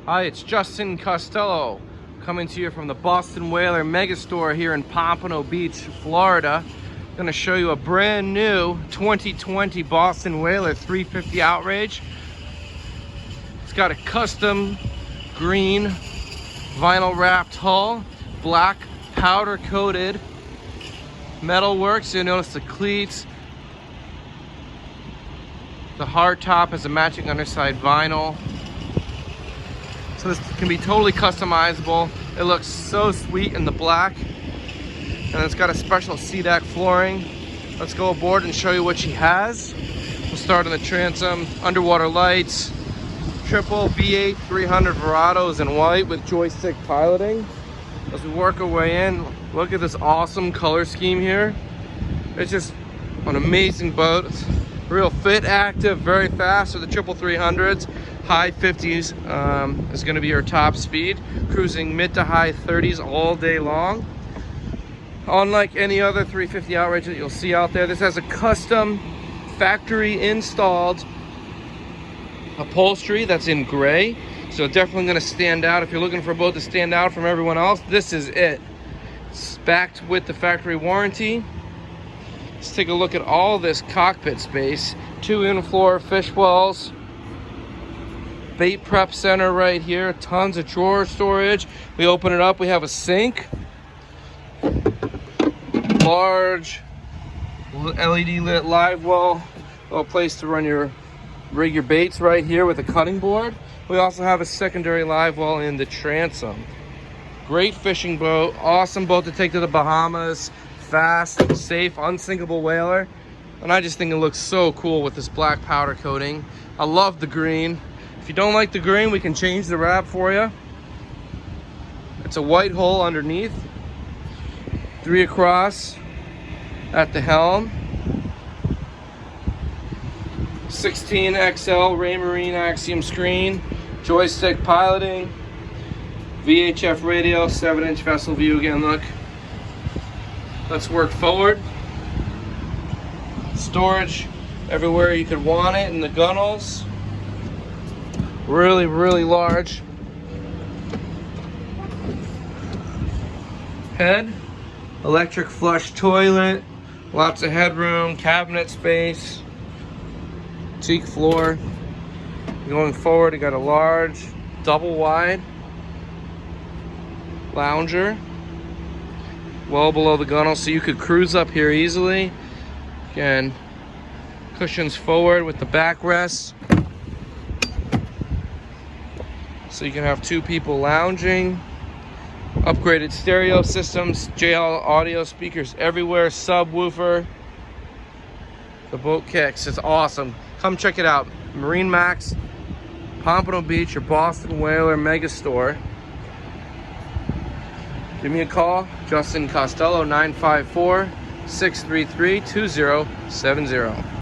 Hi, it's Justin Costello coming to you from the Boston Whaler Megastore here in Pompano Beach, Florida. I'm going to show you a brand new 2020 Boston Whaler 350 Outrage. It's got a custom green vinyl wrapped hull, black powder coated metal work. So you'll notice the cleats, the hard top has a matching underside vinyl. So this can be totally customizable. It looks so sweet in the black. And it's got a special C-deck flooring. Let's go aboard and show you what she has. We'll start on the transom. Underwater lights, triple V8 300 Verados in white with joystick piloting. As we work our way in, look at this awesome color scheme here. It's just an amazing boat. It's real fit, active, very fast. So the triple 300s, high 50s is going to be your top speed, cruising mid to high 30s all day long. Unlike any other 350 Outrage that you'll see out there, this has a custom factory installed upholstery that's in gray, so definitely going to stand out. If you're looking for a boat to stand out from everyone else, this is it. It's backed with the factory warranty. Let's take a look at all this cockpit space. 2 in-floor fish wells, bait prep center right here, tons of drawer storage. We open it up, we have a sink, large LED lit live well, little place to rig your baits right here with a cutting board. We also have a secondary live well in the transom. Great fishing boat, awesome boat to take to the Bahamas. Fast, safe, unsinkable whaler. And I just think it looks so cool with this black powder coating. I love the green. If you don't like the green, we can change the wrap for you. It's a white hole underneath, 3 across at the helm, 16 XL Raymarine Axiom screen, joystick piloting, VHF radio, 7-inch vessel view. Again, look. Let's work forward. Storage everywhere you could want it in the gunnels. Really, really large head, electric flush toilet, lots of headroom, cabinet space, teak floor. Going forward, you got a large double wide lounger well below the gunnel, so you could cruise up here easily. Again, cushions forward with the backrests, so you can have 2 people lounging. Upgraded stereo systems, JL audio speakers everywhere, subwoofer. The boat kicks, it's awesome. Come check it out. Marinemax, Pompano Beach, your Boston Whaler Megastore. Give me a call, Justin Costello, 954-633-2070.